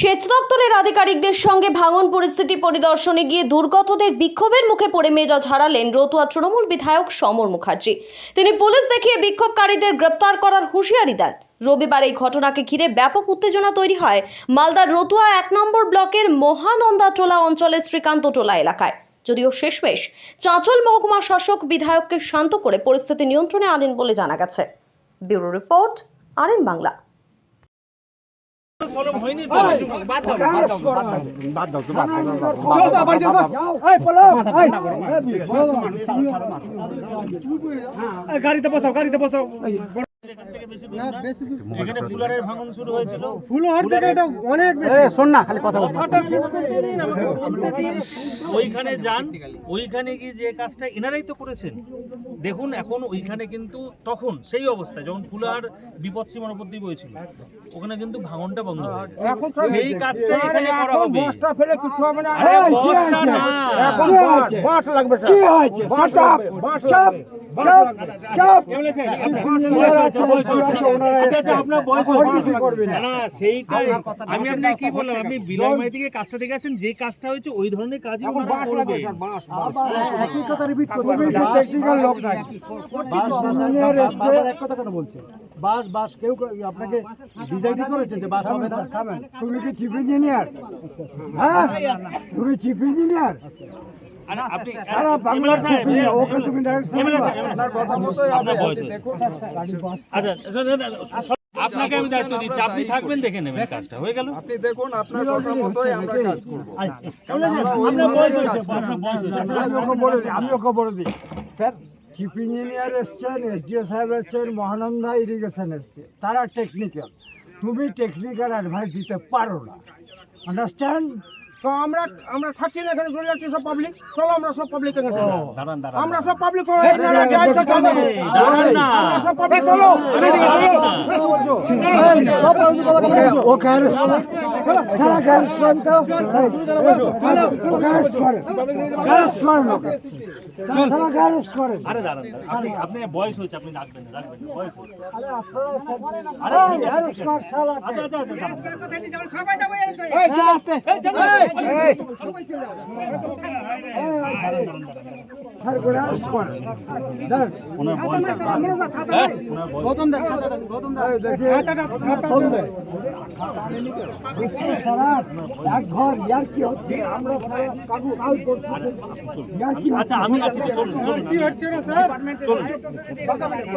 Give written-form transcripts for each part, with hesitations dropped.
সেচ দপ্তরের আধিকারিকদের সঙ্গে ভাঙন পরিস্থিতি পরিদর্শনে গিয়ে দুর্গতদের বিক্ষোভের মুখে পড়ে মেজাজ হারালেন রতুয়া তৃণমূল বিধায়ক সমর মুখার্জি। তিনি পুলিশ দেখিয়ে বিক্ষোভকারীদের গ্রেপ্তার করার হুঁশিয়ারি দেন। রবিবার এই ঘটনাকে ঘিরে ব্যাপক উত্তেজনা তৈরি হয় মালদার রতুয়া ১ নম্বর ব্লকের মহানন্দাটোলা অঞ্চলের শ্রীকান্তটোলা এলাকায়। যদিও শেষমেশ চাঁচল মহকুমা শাসক বিধায়ককে শান্ত করে পরিস্থিতি নিয়ন্ত্রণে আনেন বলে জানা গেছে। Bureau report, R Bangla. গাড়িতে বসাও এখানে ফুলারের ভাঙন শুরু হয়েছিল। শোন না, খালি কথা ওইখানে যান, ওইখানে গিয়ে যে কাজটা এনারাই তো করেছেন। দেখুন এখন ওইখানে কিন্তু তখন সেই অবস্থায় যখন ফুলার বিপদ সীমার উপর দিয়ে বইছিল, ওখানে কিন্তু ভাঙনটা বন্ধ হয়ে গেছে। সেই কাজটা এখানে করা হবে। বস্তা ফেলে কিছু হবে না। আরে বস্তা না, এখন বাস লাগবে। কি হয়েছে? চাপ আপনার বয়স না, সেইটাই আমি আপনাকে কি বললাম, আপনি বিলাইমাই থেকে কাজটা দেখে আসেন, যে কাজটা হয়েছে ওই ধরনের কাজই ওনারা করবে। টেকনিক্যাল লোক নাই, ইঞ্জিনিয়ার এসছে। এক কথা কেন বলছে? বাস কেউ আপনাকে ডিজাইন করেছে যে বাস হবে না? তুমি কি চিফ ইঞ্জিনিয়ার? হ্যাঁ, তুমি চিফ ইঞ্জিনিয়ার। আপনি সারা বাংলার চিফ ইঞ্জিনিয়ার, ওকে তুমি ডাইরেক্ট আপনাকে আমি দায়িত্ব দিচ্ছি, আপনি থাকবেন, দেখে নেবেন কাজটা হয়ে গেল। আপনি দেখুন, আপনার কথা মতোই আমরা কাজ করব। আমি ওকে বলে দিই, স্যার চিফ ইঞ্জিনিয়ার এসছেন, এসডিও সাহেব এসছেন, মহানন্দা ইরিগেশন এসছে, তারা টেকনিক্যাল। তুমি টেকনিক্যাল অ্যাডভাইস দিতে পারো না, আন্ডারস্ট্যান্ড? তো আমরা থাকি না এখানে, চলে যাচ্ছি সব পাবলিক। চলো আমরা সব পাবলিক এখানে, আমরা সব পাবলিক চলো। ওকে অ্যারেস্ট করো, সারা অ্যারেস্ট করেন তো, অ্যারেস্ট করেন, অ্যারেস্ট করেন ওকে, সারা অ্যারেস্ট করেন। আরে দাঁড়ান, আপনি বয়স হয়েছে, আপনি রাখবেন না, বয়স হয়েছে। আরে আপনারা অ্যারেস্ট কর সারা। আচ্ছা সবাই যাবো, এই চলে আসতে, স্যার করে অ্যারেস্ট করেন। ওনার বয়স গৌতম দা ছাতাটা খুলবে। এক ঘর ইয়ার কি হচ্ছে? আমরা কাকু কাল করছি ইয়ার কি? আচ্ছা আমি আছি, কি হচ্ছে না স্যার?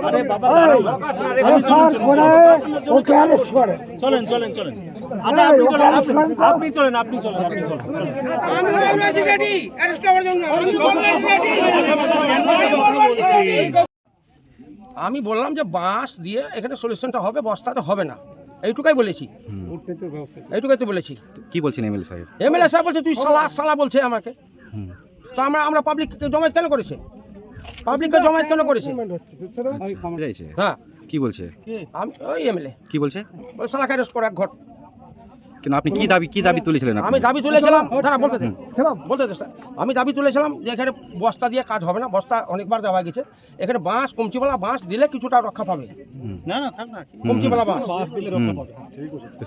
আরে বাবা স্যার করে ওকে অ্যারেস্ট করে। চলেন। আচ্ছা আপনি চলেন। আমি বললাম যে বাঁশ দিয়ে এখানে সলিউশনটা হবে, বস্তাতে হবে না, এইটুকাই বলেছি। এইটুকাই তো বলেছি। কি বলছেন এমএলএ সাহেব? এমএলএ সাহেব বলছে তুই সালা বলছে আমাকে। তো আমরা পাবলিককে জমায়েত কেন করেছে? পাবলিককে জমায়েত কেন করেছে? যাইছে? হ্যাঁ, কি বলছে? আমি ওই এমএলএ কি বলছে? ওই সালাকে অ্যারেস্ট করে এক ঘর। কিন্তু আপনি কি দাবি তুলেছিলেন? আমি দাবি তুলেছিলাম, বলতে আমি দাবি তুলেছিলাম যে এখানে বস্তা দিয়ে কাজ হবে না, বস্তা অনেকবার দেওয়া গেছে, এখানে বাঁশ, কমচিওয়ালা বাঁশ দিলে কিছুটা রক্ষা পাবে। না থাক না, কমচিওয়ালা বাঁশ দিলে রক্ষা পাবে।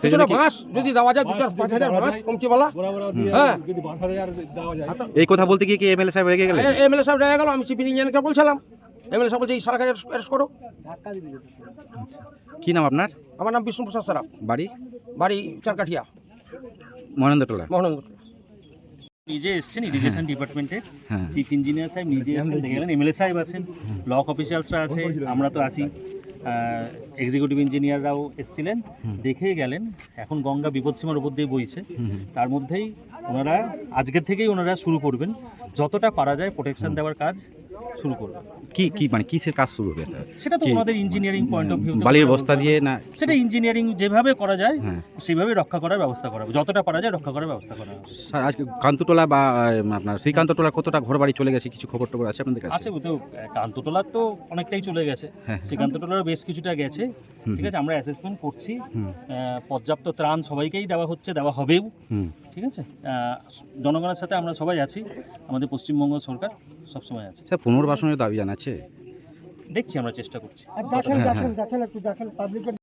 কিছুটা বাঁশ যদি দেওয়া যায়, 2-5,000 বাঁশ কমচিওয়ালা। হ্যাঁ, এই কথা বলতে গিয়ে কি এমএলএ সাহেব রেগে গেলেন? এমএলএ সাহেব রেগে গেল। আমি চিফ ইঞ্জিনিয়ারকে বলছিলাম, এমএলএ সাহেব বলছে এই সারাকে অ্যারেস্ট করো। কি নাম আপনার? আমার নাম বিষ্ণুপ্রসাদ সারাপ, বাড়ি চারকাঠিয়া, মহানন্দাটোলা। নিজে এসছেন ইরিগেশন ডিপার্টমেন্টের হ্যাঁ। চিফ ইঞ্জিনিয়ার সাহেব নিজে এসছেন, দেখে গেলেন। এমএলএ সাহেব আছেন, ব্লক অফিসিয়ালসরা আছে, আমরা তো আছি, এক্সিকিউটিভ ইঞ্জিনিয়াররাও এসছিলেন, দেখেই গেলেন। এখন গঙ্গা বিপদসীমার উপর দিয়ে বইছে, তার মধ্যেই ওনারা আজকের থেকেই ওনারা শুরু করবেন, যতটা পারা যায় প্রোটেকশন দেওয়ার কাজ শুরু করবেন। কি মানে কিসের কাজ শুরু হবে স্যার? সেটা তো ওনাদের ইঞ্জিনিয়ারিং পয়েন্ট অফ ভিউ, বালির বস্তা দিয়ে না? সেটা ইঞ্জিনিয়ারিং যেভাবে করা যায় হ্যাঁ। সেইভাবে রক্ষা করার ব্যবস্থা করা হবে, যতটা পারা যায় রক্ষা করার ব্যবস্থা করা হবে। স্যার আজকে কান্তটোলা বা আপনার শ্রীকান্তটোলা কতটা ঘরবাড়ি চলে গেছে, কিছু খবর টবর আছে আপনাদের কাছে? আছে, তো কান্তটোলার তো অনেকটাই চলে গেছে, হ্যাঁ। শ্রীকান্তটোলার বেশ কিছুটা গেছে। ঠিক আছে, আমরা অ্যাসেসমেন্ট করছি, পর্যাপ্ত ত্রাণ সবাইকেই দেওয়া হচ্ছে, দেওয়া হবেও। ঠিক আছে, জনগণের সাথে আমরা সবাই আছি, আমাদের পশ্চিমবঙ্গ সরকার সবসময় আছে। স্যার পুনর্বাসনের দাবি জানাচ্ছে? দেখছি, আমরা চেষ্টা করছি। দেখেন একটু দেখেন পাবলিকের